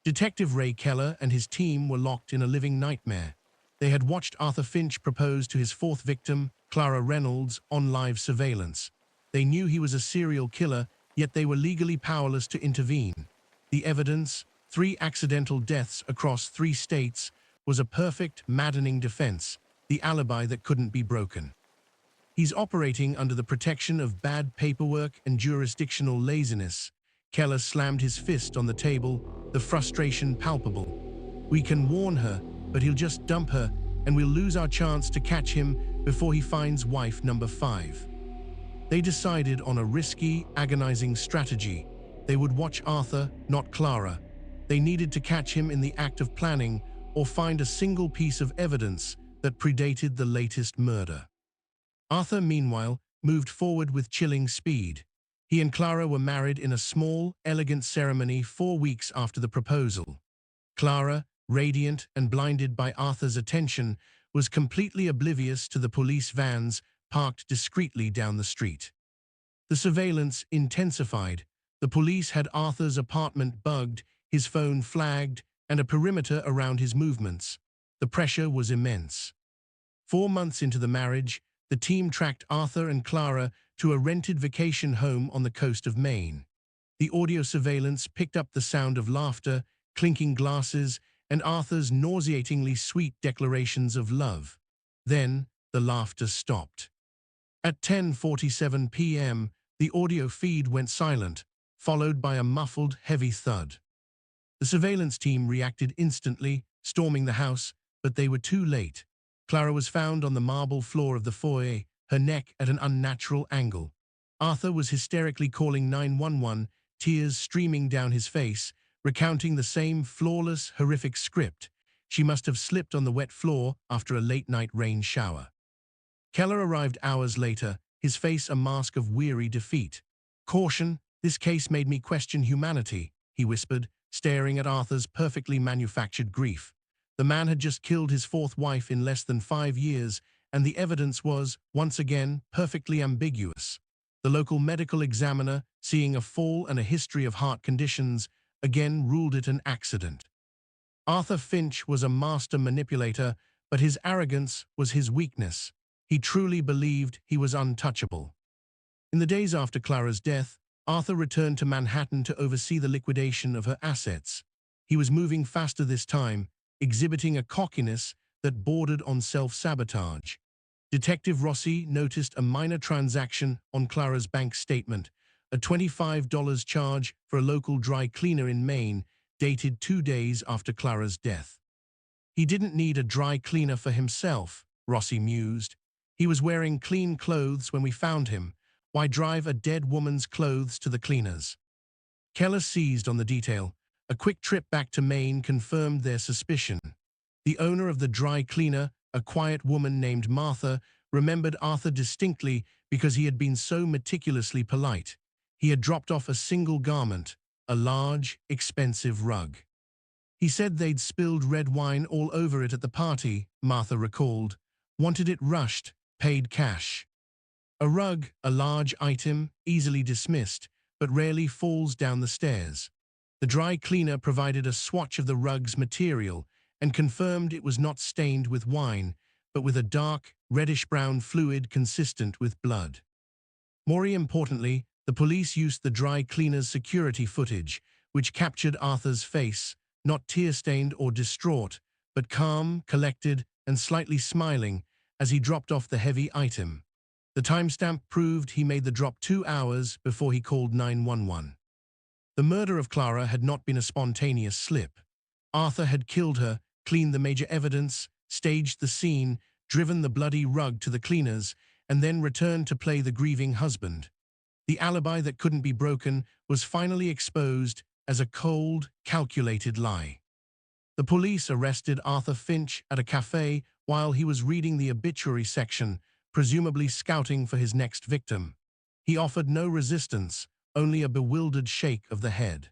Detective Ray Keller and his team were locked in a living nightmare. They had watched Arthur Finch propose to his fourth victim, Clara Reynolds, on live surveillance. They knew he was a serial killer, yet they were legally powerless to intervene. The evidence, 3 accidental deaths across 3 states, was a perfect, maddening defense, the alibi that couldn't be broken. He's operating under the protection of bad paperwork and jurisdictional laziness. Keller slammed his fist on the table, the frustration palpable. We can warn her, but he'll just dump her, and we'll lose our chance to catch him before he finds wife number 5. They decided on a risky, agonizing strategy. They would watch Arthur, not Clara. They needed to catch him in the act of planning or find a single piece of evidence that predated the latest murder. Arthur, meanwhile, moved forward with chilling speed. He and Clara were married in a small, elegant ceremony 4 weeks after the proposal. Clara, radiant and blinded by Arthur's attention, was completely oblivious to the police vans parked discreetly down the street. The surveillance intensified. The police had Arthur's apartment bugged, his phone flagged, and a perimeter around his movements. The pressure was immense. 4 months into the marriage, the team tracked Arthur and Clara to a rented vacation home on the coast of Maine. The audio surveillance picked up the sound of laughter, clinking glasses, and Arthur's nauseatingly sweet declarations of love. Then, the laughter stopped. At 10:47 p.m., the audio feed went silent, followed by a muffled, heavy thud. The surveillance team reacted instantly, storming the house, but they were too late. Clara was found on the marble floor of the foyer, her neck at an unnatural angle. Arthur was hysterically calling 911, tears streaming down his face, recounting the same flawless, horrific script. She must have slipped on the wet floor after a late-night rain shower. Keller arrived hours later, his face a mask of weary defeat. "Caution, this case made me question humanity," he whispered, staring at Arthur's perfectly manufactured grief. The man had just killed his 4th wife in less than 5 years, and the evidence was, once again, perfectly ambiguous. The local medical examiner, seeing a fall and a history of heart conditions, again ruled it an accident. Arthur Finch was a master manipulator, but his arrogance was his weakness. He truly believed he was untouchable. In the days after Clara's death, Arthur returned to Manhattan to oversee the liquidation of her assets. He was moving faster this time, exhibiting a cockiness that bordered on self-sabotage. Detective Rossi noticed a minor transaction on Clara's bank statement, a $25 charge for a local dry cleaner in Maine, dated 2 days after Clara's death. He didn't need a dry cleaner for himself, Rossi mused. He was wearing clean clothes when we found him. Why drive a dead woman's clothes to the cleaners? Keller seized on the detail. A quick trip back to Maine confirmed their suspicion. The owner of the dry cleaner, a quiet woman named Martha, remembered Arthur distinctly because he had been so meticulously polite. He had dropped off a single garment, a large, expensive rug. He said they'd spilled red wine all over it at the party, Martha recalled. Wanted it rushed, paid cash. A rug, a large item, easily dismissed, but rarely falls down the stairs. The dry cleaner provided a swatch of the rug's material and confirmed it was not stained with wine, but with a dark, reddish-brown fluid consistent with blood. More importantly, the police used the dry cleaner's security footage, which captured Arthur's face, not tear-stained or distraught, but calm, collected, and slightly smiling as he dropped off the heavy item. The timestamp proved he made the drop 2 hours before he called 911. The murder of Clara had not been a spontaneous slip. Arthur had killed her, cleaned the major evidence, staged the scene, driven the bloody rug to the cleaners, and then returned to play the grieving husband. The alibi that couldn't be broken was finally exposed as a cold, calculated lie. The police arrested Arthur Finch at a cafe while he was reading the obituary section, presumably scouting for his next victim. He offered no resistance, only a bewildered shake of the head.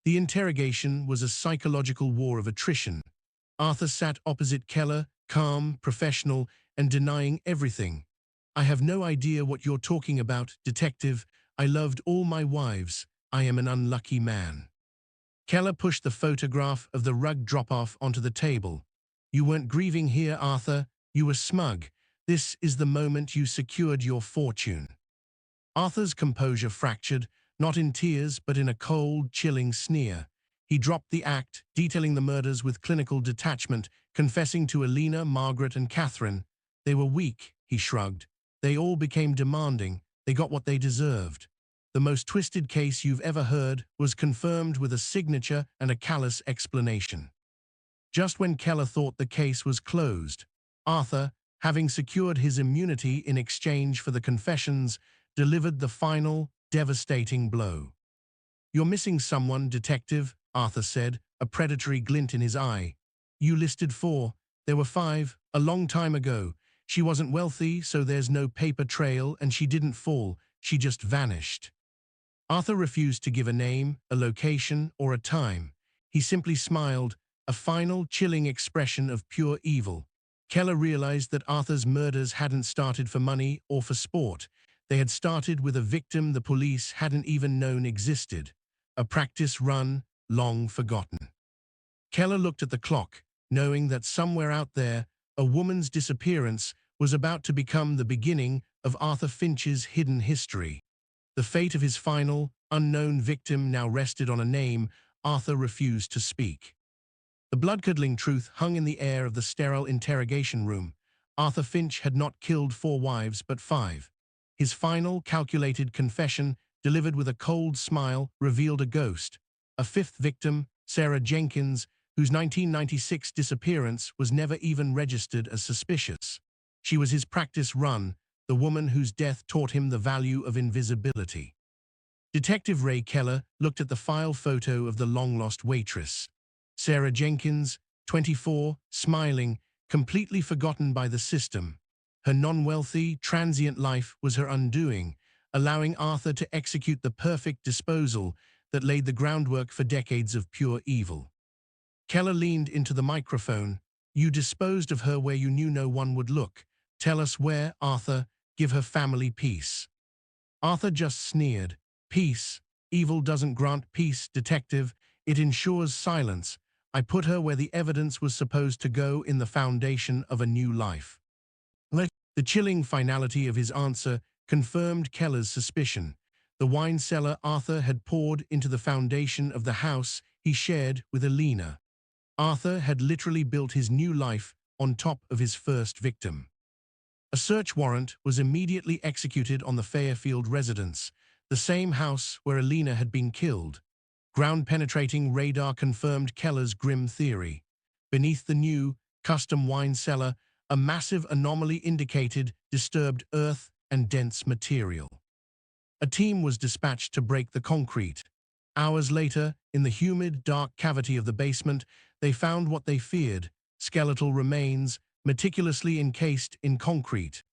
The interrogation was a psychological war of attrition. Arthur sat opposite Keller, calm, professional, and denying everything. "I have no idea what you're talking about, detective. I loved all my wives. I am an unlucky man." Keller pushed the photograph of the rug drop-off onto the table. You weren't grieving here, Arthur. You were smug. This is the moment you secured your fortune. Arthur's composure fractured, not in tears but in a cold, chilling sneer. He dropped the act, detailing the murders with clinical detachment, confessing to Alina, Margaret, and Catherine. They were weak, he shrugged. They all became demanding. They got what they deserved. The most twisted case you've ever heard was confirmed with a signature and a callous explanation. Just when Keller thought the case was closed, Arthur, having secured his immunity in exchange for the confessions, delivered the final, devastating blow. "You're missing someone, Detective," Arthur said, a predatory glint in his eye. "You listed 4. There were 5, a long time ago. She wasn't wealthy, so there's no paper trail, and she didn't fall. She just vanished." Arthur refused to give a name, a location, or a time. He simply smiled, a final, chilling expression of pure evil. Keller realized that Arthur's murders hadn't started for money or for sport. They had started with a victim the police hadn't even known existed. A practice run, long forgotten. Keller looked at the clock, knowing that somewhere out there, a woman's disappearance was about to become the beginning of Arthur Finch's hidden history. The fate of his final, unknown victim now rested on a name Arthur refused to speak. The blood-curdling truth hung in the air of the sterile interrogation room. Arthur Finch had not killed 4 wives but 5. His final, calculated confession, delivered with a cold smile, revealed a ghost. A 5th victim, Sarah Jenkins, whose 1996 disappearance was never even registered as suspicious. She was his practice run, the woman whose death taught him the value of invisibility. Detective Ray Keller looked at the file photo of the long-lost waitress. Sarah Jenkins, 24, smiling, completely forgotten by the system. Her non-wealthy, transient life was her undoing, allowing Arthur to execute the perfect disposal that laid the groundwork for decades of pure evil. Keller leaned into the microphone. "You disposed of her where you knew no one would look. Tell us where, Arthur. Give her family peace." Arthur just sneered. "Peace? Evil doesn't grant peace, Detective. It ensures silence. I put her where the evidence was supposed to go, in the foundation of a new life." The chilling finality of his answer confirmed Keller's suspicion. The wine cellar Arthur had poured into the foundation of the house he shared with Alina. Arthur had literally built his new life on top of his first victim. A search warrant was immediately executed on the Fairfield residence, the same house where Alina had been killed. Ground-penetrating radar confirmed Keller's grim theory. Beneath the new, custom wine cellar, a massive anomaly indicated disturbed earth and dense material. A team was dispatched to break the concrete. Hours later, in the humid, dark cavity of the basement, they found what they feared: skeletal remains, meticulously encased in concrete.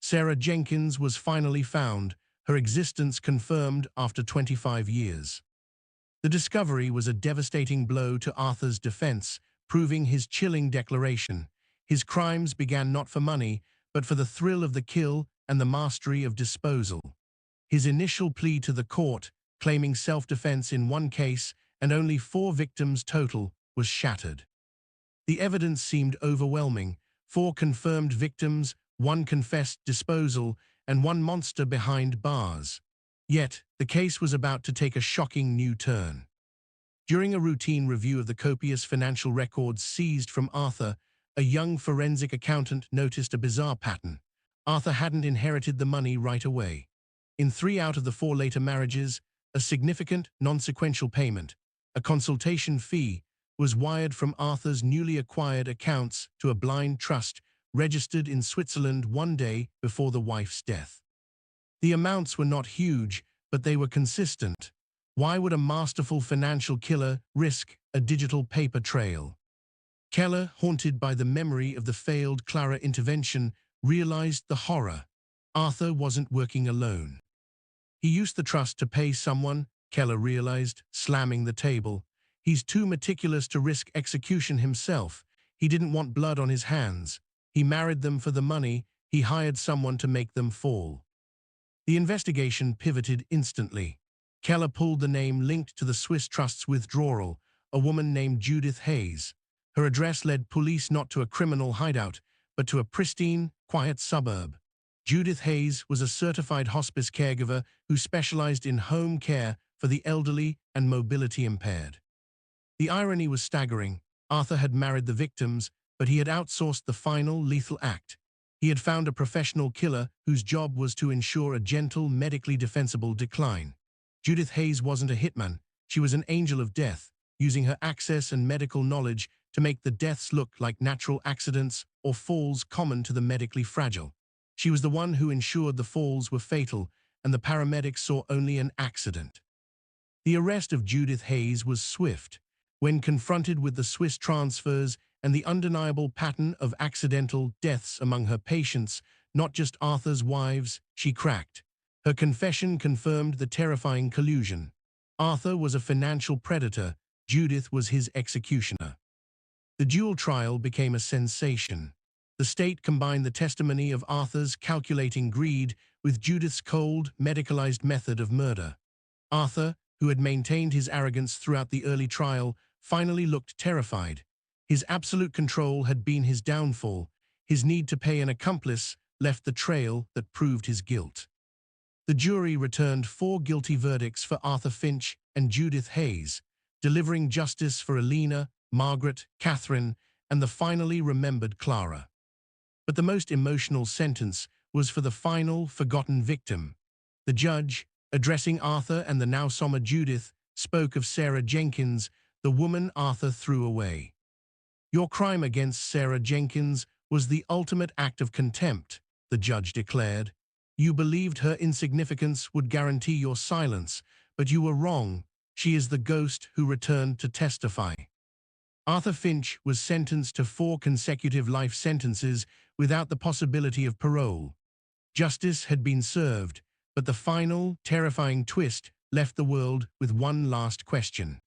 Sarah Jenkins was finally found, her existence confirmed after 25 years. The discovery was a devastating blow to Arthur's defense, proving his chilling declaration. His crimes began not for money, but for the thrill of the kill and the mastery of disposal. His initial plea to the court, claiming self-defense in 1 case and only 4 victims total, was shattered. The evidence seemed overwhelming: 4 confirmed victims, 1 confessed disposal, and 1 monster behind bars. Yet, the case was about to take a shocking new turn. During a routine review of the copious financial records seized from Arthur, a young forensic accountant noticed a bizarre pattern. Arthur hadn't inherited the money right away. In 3 out of the 4 later marriages, a significant, non-sequential payment, a consultation fee, was wired from Arthur's newly acquired accounts to a blind trust registered in Switzerland 1 day before the wife's death. The amounts were not huge, but they were consistent. Why would a masterful financial killer risk a digital paper trail? Keller, haunted by the memory of the failed Clara intervention, realized the horror. Arthur wasn't working alone. He used the trust to pay someone, Keller realized, slamming the table. He's too meticulous to risk execution himself. He didn't want blood on his hands. He married them for the money. He hired someone to make them fall. The investigation pivoted instantly. Keller pulled the name linked to the Swiss Trust's withdrawal, a woman named Judith Hayes. Her address led police not to a criminal hideout, but to a pristine, quiet suburb. Judith Hayes was a certified hospice caregiver who specialized in home care for the elderly and mobility impaired. The irony was staggering. Arthur had married the victims, but he had outsourced the final lethal act. He had found a professional killer whose job was to ensure a gentle, medically defensible decline. Judith Hayes wasn't a hitman. She was an angel of death, using her access and medical knowledge to make the deaths look like natural accidents or falls common to the medically fragile. She was the one who ensured the falls were fatal, and the paramedics saw only an accident. The arrest of Judith Hayes was swift. When confronted with the Swiss transfers and the undeniable pattern of accidental deaths among her patients, not just Arthur's wives, she cracked. Her confession confirmed the terrifying collusion. Arthur was a financial predator, Judith was his executioner. The dual trial became a sensation. The state combined the testimony of Arthur's calculating greed with Judith's cold, medicalized method of murder. Arthur, who had maintained his arrogance throughout the early trial, finally looked terrified. His absolute control had been his downfall. His need to pay an accomplice left the trail that proved his guilt. The jury returned 4 guilty verdicts for Arthur Finch and Judith Hayes, delivering justice for Alina, Margaret, Catherine, and the finally remembered Clara. But the most emotional sentence was for the final, forgotten victim. The judge, addressing Arthur and the now somber Judith, spoke of Sarah Jenkins, the woman Arthur threw away. "Your crime against Sarah Jenkins was the ultimate act of contempt," the judge declared. "You believed her insignificance would guarantee your silence, but you were wrong. She is the ghost who returned to testify." Arthur Finch was sentenced to 4 consecutive life sentences without the possibility of parole. Justice had been served, but the final, terrifying twist left the world with one last question.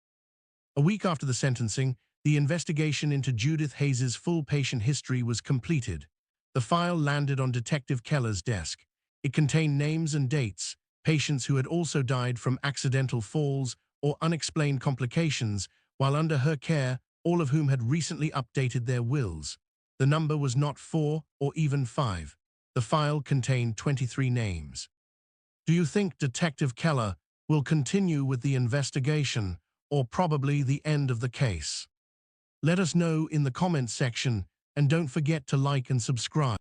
A week after the sentencing, the investigation into Judith Hayes' full patient history was completed. The file landed on Detective Keller's desk. It contained names and dates, patients who had also died from accidental falls or unexplained complications while under her care, all of whom had recently updated their wills. The number was not 4 or even 5. The file contained 23 names. Do you think Detective Keller will continue with the investigation, or probably the end of the case? Let us know in the comments section, and don't forget to like and subscribe.